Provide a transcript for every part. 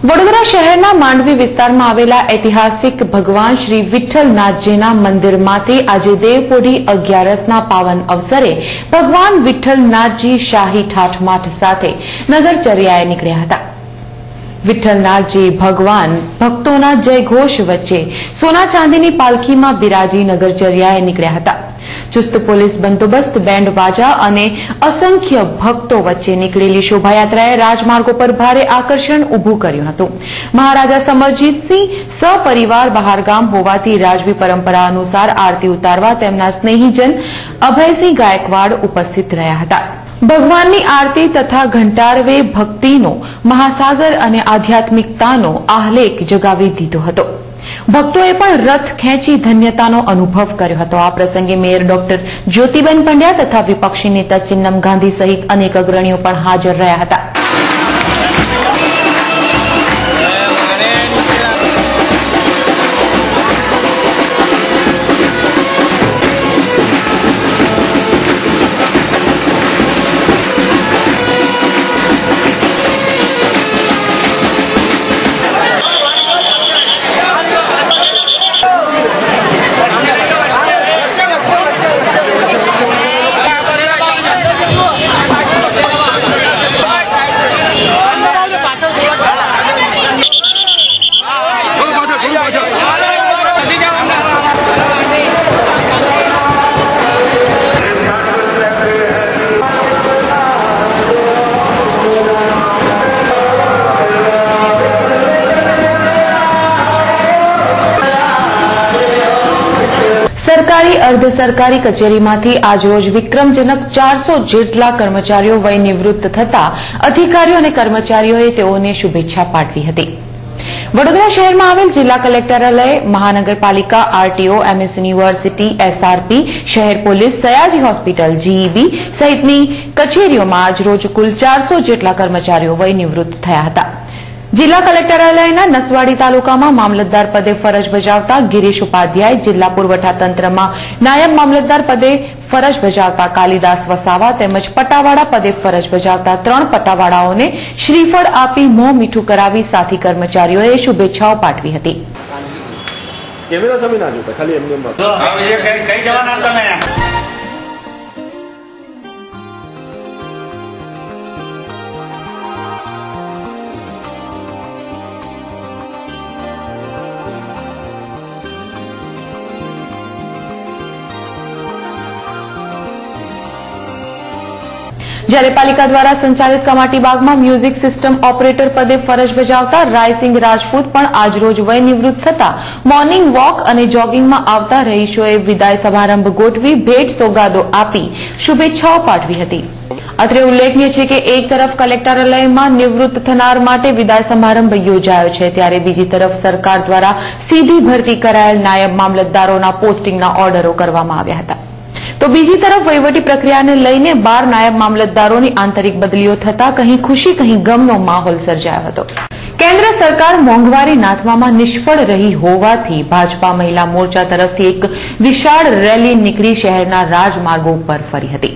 વડોદરા શહેરના માંડવી વિસ્તારમાં આવેલા ઐતિહાસિક ભગવાન શ્રી વિઠ્ઠલનાથજીના મંદિરમાંથી આજે દેવપોઢી 11ના પાવન અવસરે ભગવાન વિઠ્ઠલનાથજી શાહી ઠાઠમાઠ સાથે નગરચર્યાએ નીકળ્યા હતા। વિઠ્ઠલનાથજી ભગવાન ભક્તોના જયઘોષ વચ્ચે સોના ચાંદીની પાલખીમાં બિરાજી નગરચર્યાએ નીકળ્યા હતા। ચુસ્ત પોલીસ બંદોબસ્ત, બેન્ડ બાજા અને અસંખ્ય ભક્તો વચ્ચે નીકળેલી શોભાયાત્રાએ રાજમાર્ગો પર ભારે આકર્ષણ ઉભું કર્યું હતું। મહારાજા સમરજીતસિંહ સપરિવાર બહારગામ હોવાથી રાજવી પરંપરા અનુસાર આરતી ઉતારવા તેમના સ્નેહીજન અભયસિંહ ગાયકવાડ ઉપસ્થિત રહ્યા હતા। ભગવાનની આરતી તથા ઘંટારવે ભક્તિનો મહાસાગર અને આધ્યાત્મિકતાનો આહ્લેખ જગાવી દીધો હતો। ભક્તોએ પણ રથ ખેંચી ધન્યતાનો અનુભવ કર્યો હતો। આ પ્રસંગે મેયર ડોક્ટર જ્યોતિબેન પંડ્યા તથા વિપક્ષી નેતા ચિન્નમ ગાંધી સહિત અનેક અગ્રણીઓ પણ હાજર રહ્યા હતા। સરકારી અર્ધ સરકારી કચેરીમાંથી આજરોજ વિક્રમજનક 400 જેટલા કર્મચારીઓ વય નિવૃત્ત થતા અધિકારીઓ અને કર્મચારીઓએ તેઓને શુભેચ્છા પાઠવી હતી। વડોદરા શહેરમાં આવેલ જિલ્લા કલેક્ટરાલય, મહાનગરપાલિકા, આરટીઓ, એમએસ યુનિવર્સિટી, એસઆરપી, શહેર પોલીસ, સયાજી હોસ્પિટલ, જીઈબી સહિતની કચેરીઓમાં આજરોજ કુલ 400 જેટલા કર્મચારીઓ વય નિવૃત્ત થયા હતા। જિલ્લા કલેક્ટરાલયના નસવાડી તાલુકામાં મામલતદાર પદે ફરજ બજાવતા ગિરીશ ઉપાધ્યાય, જિલ્લા પુરવઠા તંત્રમાં નાયબ મામલતદાર પદે ફરજ બજાવતા કાલિદાસ વસાવા તેમજ પટાવાડા પદે ફરજ બજાવતા 3 પટાવાડાઓને શ્રીફળ આપી મોં મીઠું કરાવી સાથી કર્મચારીઓએ શુભેચ્છાઓ પાઠવી હતી। જ્યારે પાલિકા દ્વારા સંચાલિત કમાટીબાગમાં મ્યુઝિક સિસ્ટમ ઓપરેટર પદે ફરજ બજાવતા રાયસિંગ રાજપૂત પણ આજરોજ વય નિવૃત્ત થતા મોર્નિંગ વોક અને જોગિંગમાં આવતા રહીશોએ વિદાય સમારંભ ગોઠવી ભેટ સોગાદો આપી શુભેચ્છાઓ પાઠવી હતી। અત્રે ઉલ્લેખનીય છે કે એક તરફ કલેક્ટરાલયમાં નિવૃત્ત થનાર માટે વિદાય સમારંભ યોજાયો છે, ત્યારે બીજી તરફ સરકાર દ્વારા સીધી ભરતી કરાયેલ નાયબ મામલતદારોના પોસ્ટિંગના ઓર્ડરો કરવામાં આવ્યા હતા। તો બીજી તરફ વહીવટી પ્રક્રિયાને લઈને 12 નાયબ મામલતદારોની આંતરિક બદલીઓ થતા કહી ખુશી કહી ગમનો માહોલ સર્જાયો હતો। કેન્દ્ર સરકાર મોંઘવારી નાથવામાં નિષ્ફળ રહી હોવાથી ભાજપા મહિલા મોરચા તરફથી એક વિશાળ રેલી નીકળી શહેરના રાજમાર્ગો પર ફરી હતી।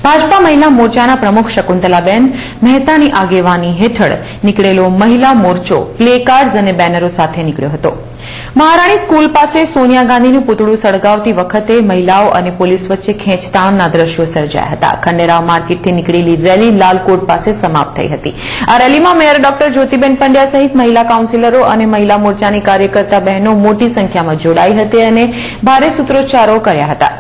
ભાજપા મહિલા મોરચાના પ્રમુખ શકુંતલાબેન મહેતાની આગેવાની હેઠળ નીકળેલો મહિલા મોરચો પ્લેકાર્ડ્સ અને બેનરો સાથે નીકળ્યો હતો। મહારાણી સ્કૂલ પાસે સોનિયા ગાંધીનું પૂતળું સળગાવતી વખતે મહિલાઓ અને પોલીસ વચ્ચે ખેંચતાણના દ્રશ્યો સર્જાયા હતા। ખંડેરાવ માર્કેટથી નીકળેલી રેલી લાલકોટ પાસે સમાપ્ત થઈ હતી। આ રેલીમાં મેયર ડોક્ટર જ્યોતિબેન પંડ્યા સહિત મહિલા કાઉન્સિલરો અને મહિલા મોરચાની કાર્યકર્તા બહેનો મોટી સંખ્યામાં જોડાઈ હતી અને ભારે સૂત્રોચ્ચારો કર્યા હતા।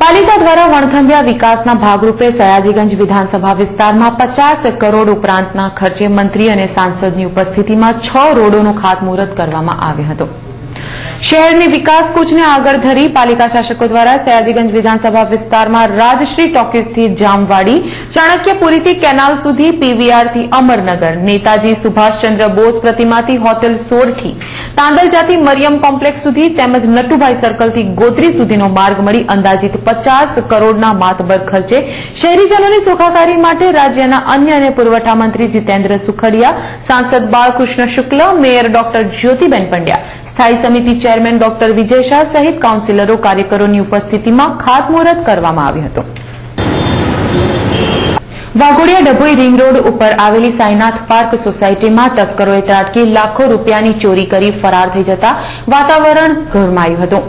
પાલિકા દ્વારા વણથંભિયા વિકાસના ભાગરૂપે સયાજીગંજ વિધાનસભા વિસ્તારમાં 50 કરોડ ઉપરાંતના ખર્ચે મંત્રી અને સાંસદની ઉપસ્થિતિમાં 6 રોડોનું ખાતમુહૂર્ત કરવામાં આવ્યું હતું। શહેરની વિકાસ કૂચને આગળ ધરી પાલિકા શાસકો દ્વારા સયાજીગંજ વિધાનસભા વિસ્તારમાં રાજશ્રી ટોકીઝથી જામવાડી, ચાણક્યપુરીથી કેનાલ સુધી, પીવીઆરથી અમરનગર, નેતાજી સુભાષચંદ્ર બોઝ પ્રતિમાથી હોટેલ સોરઠી, તાંદલજાથી મરિયમ કોમ્પ્લેક્સ સુધી તેમજ નટુભાઈ સર્કલથી ગોત્રી સુધીનો માર્ગ મળી અંદાજિત 50 કરોડના માતબર ખર્ચે શહેરીજનોની સુખાકારી માટે રાજ્યના અન્ય અને પુરવઠા મંત્રી જીતેન્દ્ર સુખડિયા, સાંસદ બાળકૃષ્ણ શુક્લ, મેયર ડોક્ટર જ્યોતિબેન પંડ્યા, સ્થાયી સમિતિ ચેરમેન ડોક્ટર વિજય શાહ સહિત કાઉન્સિલરો, કાર્યકરોની ઉપસ્થિતિમાં ખાતમુહૂર્ત કરવામાં આવ્યું હતું. વાઘોડિયા ડભોઈ રિંગ રોડ ઉપર આવેલી સાઈનાથ પાર્ક સોસાયટીમાં તસ્કરોએ ત્રાટકી લાખો રૂપિયાની ચોરી કરી ફરાર થઈ જતા વાતાવરણ ગરમાયું હતું.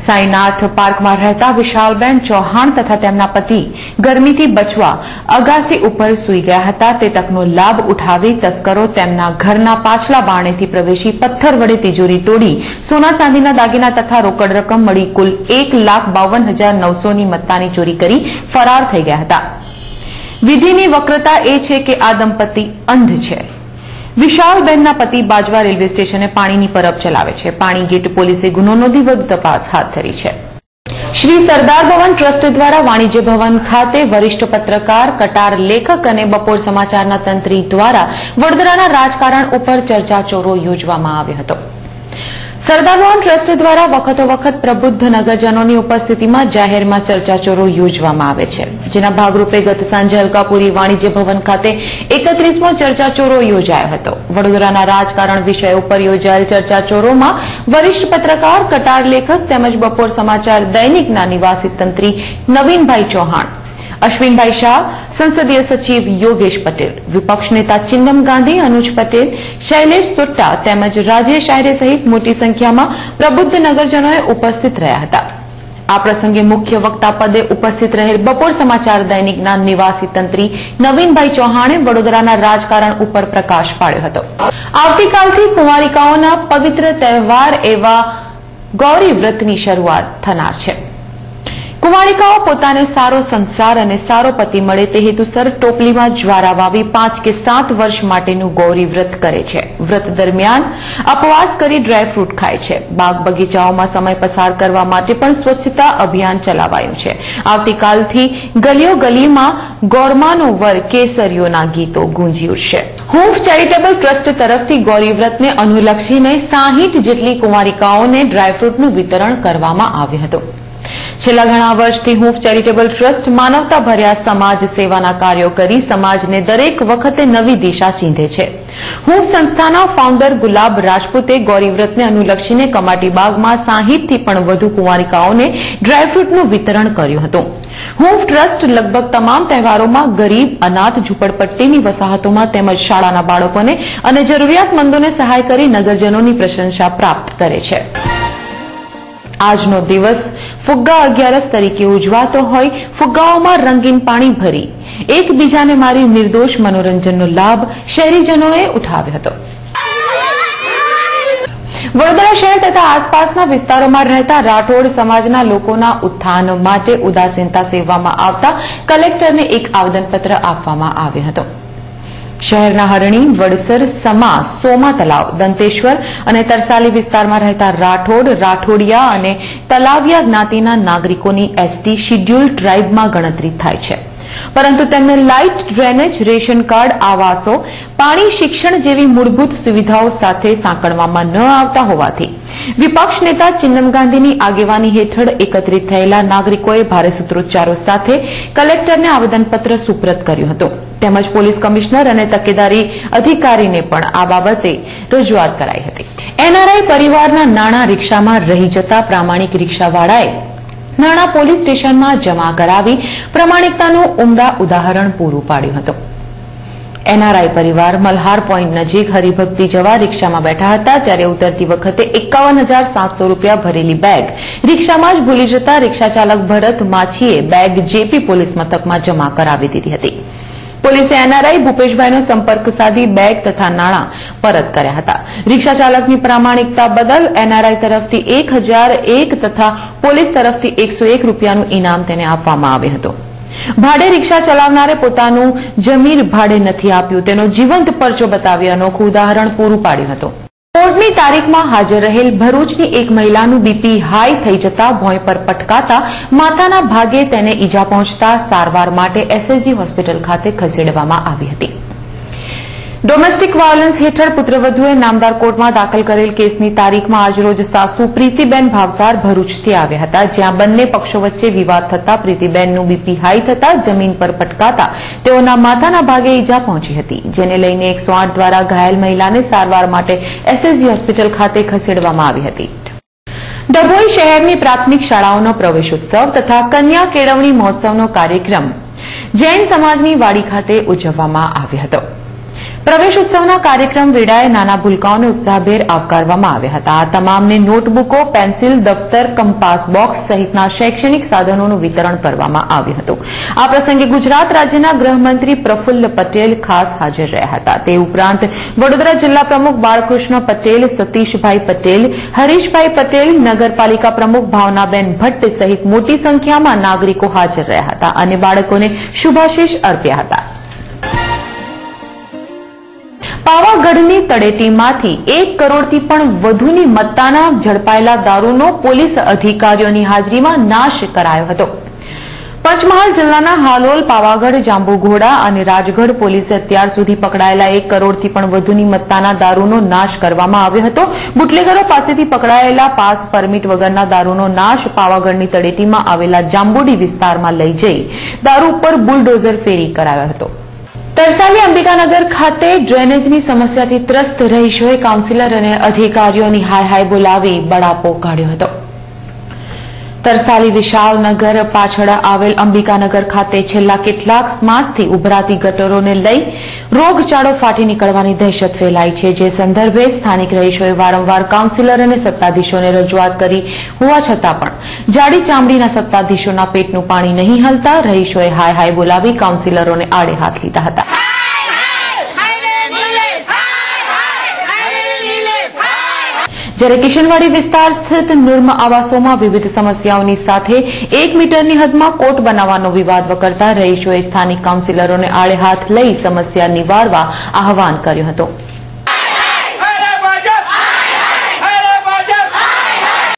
સાઈનાથ પાર્કમાં રહેતા વિશાલબેન ચૌહાણ તથા તેમના પતિ ગરમીથી બચવા અગાસી ઉપર સૂઈ ગયા હતા. તે તકનો લાભ ઉઠાવી તસ્કરો તેમના ઘરના પાછલા બારણેથી પ્રવેશી પથ્થર વડે તિજોરી તોડી સોના ચાંદીના દાગીના તથા રોકડ રકમ મળી કુલ 1,52,900 ની મત્તાની ચોરી કરી ફરાર થઈ ગયા હતા. વિધિની વક્રતા એ છે કે આ દંપતી અંધ છે. વિશાલબેનના પતિ બાજવા રેલવે સ્ટેશને પાણીની પરબ ચલાવે છે. પાણી ગેટ પોલીસે ગુનો નોંધી વધુ તપાસ હાથ ધરી છે. શ્રી સરદાર ભવન ટ્રસ્ટ દ્વારા વાણિજ્ય ભવન ખાતે વરિષ્ઠ પત્રકાર, કટાર લેખક અને બપોર સમાચારના તંત્રી દ્વારા વડોદરાના રાજકારણ ઉપર ચર્ચાચોરો યોજવામાં આવ્યો હતો. સરદાર ભવન ટ્રસ્ટ દ્વારા વખતો વખત પ્રબુદ્ધ નગરજનોની ઉપસ્થિતિમાં જાહેરમાં ચર્ચાચોરો યોજવામાં આવે છે. જેના ભાગરૂપે ગત સાંજે અલકાપુરી વાણિજ્ય ભવન ખાતે 31મો ચર્ચાચોરો યોજાયો હતો. વડોદરાના રાજકારણ વિષય ઉપર યોજાયેલ ચર્ચાચોરોમાં વરિષ્ઠ પત્રકાર, કટાર લેખક તેમજ બપોર સમાચાર દૈનિકના નિવાસી તંત્રી નવીનભાઈ ચૌહાણ, અશ્વિનભાઈ શાહ, સંસદીય સચિવ યોગેશ પટેલ, વિપક્ષ નેતા ચિન્નમ ગાંધી, અનુજ પટેલ, શૈલેષ સુટ્ટા તેમજ રાજેશ આયરે સહિત મોટી સંખ્યામાં પ્રબુદ્ધ નગરજનોએ ઉપસ્થિત રહ્યા હતા. આ પ્રસંગે મુખ્ય વક્તા પદે ઉપસ્થિત રહેલ બપોર સમાચાર દૈનિકના નિવાસી તંત્રી નવીનભાઈ ચૌહાણે વડોદરાના રાજકારણ ઉપર પ્રકાશ પાડ્યો હતો. આવતીકાલથી કુંવારિકાઓના પવિત્ર તહેવાર એવા ગૌરી વ્રતની શરૂઆત થનાર છે. કુંવારિકાઓ પોતાને સારો સંસાર અને સારો પતિ મળે તે હેતુસર ટોપલીમાં જ્વારા વાવી 5 કે 7 વર્ષ માટેનું ગૌરી વ્રત કરે છે. વ્રત દરમિયાન ઉપવાસ કરી ડ્રાયફ્રૂટ ખાય છે. બાગ બગીચાઓમાં સમય પસાર કરવા માટે પણ સ્વચ્છતા અભિયાન ચલાવાયું છે. આવતીકાલથી ગલીઓ ગલીમાં ગોરમાનો વર કેસરીઓના ગીતો ગુંજી ઉઠશે. હૂંફ ચેરિટેબલ ટ્રસ્ટ તરફથી ગૌરી વ્રતને અનુલક્ષીને 60 જેટલી કુંવારિકાઓને ડ્રાયફ્રૂટનું વિતરણ કરવામાં આવ્યું હતું. છેલ્લા ઘણા વર્ષથી હૂંફ ચેરિટેબલ ટ્રસ્ટ માનવતા ભર્યા સમાજ સેવાના કાર્યો કરી સમાજને દરેક વખતે નવી દિશા ચીંધે છે. હૂંફ સંસ્થાના ફાઉન્ડર ગુલાબ રાજપૂતે ગૌરીવ્રતને અનુલક્ષીને કમાટીબાગમાં 60 થી પણ વધુ કુંવારિકાઓને ડ્રાયફ્રૂટનું વિતરણ કર્યું હતું. હૂંફ ટ્રસ્ટ લગભગ તમામ તહેવારોમાં ગરીબ, અનાથ, ઝૂંપડપટ્ટીની વસાહતોમાં તેમજ શાળાના બાળકોને અને જરૂરિયાતમંદોને સહાય કરી નગરજનોની પ્રશંસા પ્રાપ્ત કરે છે. આજનો દિવસ ફુગ્ગા અગિયારસ તરીકે ઉજવાતો હોય ફુગ્ગાઓમાં રંગીન પાણી ભરી એકબીજાને મારી નિર્દોષ મનોરંજનનો લાભ શહેરીજનોએ ઉઠાવ્યો હતો. વડોદરા શહેર તથા આસપાસના વિસ્તારોમાં રહેતા રાઠોડ સમાજના લોકોના ઉત્થાન માટે ઉદાસીનતા સેવવામાં આવતા કલેક્ટરને એક આવેદનપત્ર આપવામાં આવ્યો હતો. શહેરના હરણી, વડસર, સમા, સોમા તલાવ, દંતેશ્વર અને તરસાલી વિસ્તારમાં રહેતા રાઠોડ, રાઠોડિયા અને તલાવિયા જ્ઞાતિના નાગરિકોની એસટી શિડ્યુલ ટ્રાઇબમાં ગણતરી થાય છે. પરંતુ તેમને લાઇટ, ડ્રેનેજ, રેશન કાર્ડ, આવાસો, પાણી, શિક્ષણ જેવી મૂળભૂત સુવિધાઓ સાથે સાંકળવામાં ન આવતા હોવાથી વિપક્ષ નેતા ચિન્નમ ગાંધીની આગેવાની હેઠળ એકત્રિત થયેલા નાગરિકોએ ભારે સૂત્રોચ્ચારો સાથે કલેક્ટરને આવેદનપત્ર સુપ્રત કર્યું હતું. તેમજ પોલીસ કમિશનર અને તકેદારી અધિકારીને પણ આ બાબતે રજૂઆત કરાઈ હતી. એનઆરઆઈ પરિવારના નાણાં રિક્ષામાં રહી જતા પ્રામાણિક રિક્ષાવાળાએ નાણાં પોલીસ સ્ટેશનમાં જમા કરાવી પ્રામાણિકતાનું ઉમદા ઉદાહરણ પૂરું પાડ્યું હતું. એનઆરઆઈ પરિવાર મલ્હાર પોઈન્ટ નજીક હરિભક્તિ જવા રિક્ષામાં બેઠા હતા ત્યારે ઉતરતી વખતે 51,700 રૂપિયા ભરેલી બેગ રિક્ષામાં જ ભૂલી જતા રિક્ષાચાલક ભરત માછીએ બેગ જેપી પોલીસ મથકમાં જમા કરાવી દીધી હતી. પોલીસે એનઆરઆઈ ભૂપેશભાઈનો સંપર્ક સાધી બેગ તથા નાણાં પરત કર્યા હતા. રિક્ષાચાલકની પ્રામાણિકતા બદલ એનઆરઆઈ તરફથી 1,001 તથા પોલીસ તરફથી 101 રૂપિયાનું ઇનામ તેને આપવામાં આવ્યું હતું. ભાડે રિક્ષા ચલાવનારે પોતાનું જમીન ભાડે નથી આપ્યું તેનો જીવંત પરચો બતાવી અનોખું ઉદાહરણ પૂરું પાડ્યું હતું. કોર્ટની તારીખમાં હાજર રહેલ ભરૂચની એક મહિલાનું બીપી હાઈ થઈ જતા ભોંય પર પટકાતા માથાના ભાગે તેને ઈજા પહોંચતા સારવાર માટે એસએસજી હોસ્પિટલ ખાતે ખસેડવામાં આવી હતી. ડોમેસ્ટિક વાયોલન્સ હેઠળ પુત્રવધુએ નામદાર કોર્ટમાં દાખલ કરેલ કેસની તારીખમાં આજરોજ સાસુ પ્રીતિબેન ભાવસાર ભરૂચથી આવ્યા હતા, જ્યાં બંને પક્ષો વચ્ચે વિવાદ થતા પ્રીતિબેનનું બીપી હાઈ થતા જમીન પર પટકાતા તેઓના માથાના ભાગે ઈજા પહોંચી હતી, જેને લઈને 108 દ્વારા ઘાયલ મહિલાને સારવાર માટે એસએસજી હોસ્પિટલ ખાતે ખસેડવામાં આવી હતી. ડભોઈ શહેરની પ્રાથમિક શાળાઓનો પ્રવેશોત્સવ તથા કન્યા કેળવણી મહોત્સવનો કાર્યક્રમ જૈન સમાજની વાડી ખાતે ઉજવવામાં આવ્યો હતો. પ્રવેશોત્સવના કાર્યક્રમ વેળાએ નાના ભૂલકાઓને ઉત્સાહભેર આવકારવામાં આવ્યા હતા. આ તમામને નોટબુકો, પેન્સિલ, દફતર, કંપાસ બોક્સ સહિતના શૈક્ષણિક સાધનોનું વિતરણ કરવામાં આવ્યું હતું. આ પ્રસંગે ગુજરાત રાજ્યના ગૃહમંત્રી પ્રફુલ્લ પટેલ ખાસ હાજર રહ્યા હતા. તે ઉપરાંત વડોદરા જિલ્લા પ્રમુખ બાળકૃષ્ણ પટેલ, સતીશભાઈ પટેલ, હરીશભાઈ પટેલ, નગરપાલિકા પ્રમુખ ભાવનાબેન ભટ્ટ સહિત મોટી સંખ્યામાં નાગરિકો હાજર રહ્યા હતા અને બાળકોને શુભાશીષ આપ્યા હતા. પાવાગઢની તળેટીમાંથી 1 કરોડથી પણ વધુની મત્તાના ઝડપાયેલા દારૂનો પોલીસ અધિકારીઓની હાજરીમાં નાશ કરાયો હતો. પંચમહાલ જિલ્લાના હાલોલ, પાવાગઢ, જાંબુઘોડા અને રાજગઢ પોલીસે અત્યાર સુધી પકડાયેલા 1 કરોડથી પણ વધુની મત્તાના દારૂનો નાશ કરવામાં આવ્યો હતો. બુટલેગરો પાસેથી પકડાયેલા પાસ પરમિટ વગરના દારૂનો નાશ પાવાગઢની તળેટીમાં આવેલા જાંબુડી વિસ્તારમાં લઈ જઈ દારૂ ઉપર બુલડોઝર ફેરી કરાયો હતો. તરસાલી અંબિકાનગર ખાતે ડ્રેનેજની સમસ્યાથી ત્રસ્ત રહીશોએ કાઉન્સિલર અને અધિકારીઓની હાય હાય બોલાવી બળાપો કાઢ્યો હતો. તરસાલી વિશાલનગર પાછળ આવેલ અંબિકાનગર ખાતે છેલ્લા કેટલાક માસથી ઉભરાતી ગટરોને લઈ રોગચાળો ફાટી નીકળવાની દહેશત ફેલાઈ છે, જે સંદર્ભે સ્થાનિક રહીશોએ વારંવાર કાઉન્સિલર અને સત્તાધીશોને રજૂઆત કરી હોવા છતાં પણ જાડી ચામડીના સત્તાધીશોના પેટનું પાણી નહીં હલતા રહીશોએ હાય હાય બોલાવી કાઉન્સિલરોને આડે હાથ લીધા હતા. જ્યારે કિશનવાડી વિસ્તાર સ્થિત નુર્મ આવાસોમાં વિવિધ સમસ્યાઓની સાથે 1 મીટરની હદમાં કોટ બનાવવાનો વિવાદ વકરતા રહીશોએ સ્થાનિક કાઉન્સિલરોને આડે હાથ લઈ સમસ્યા નિવારવા આહવાન કર્યું હતું.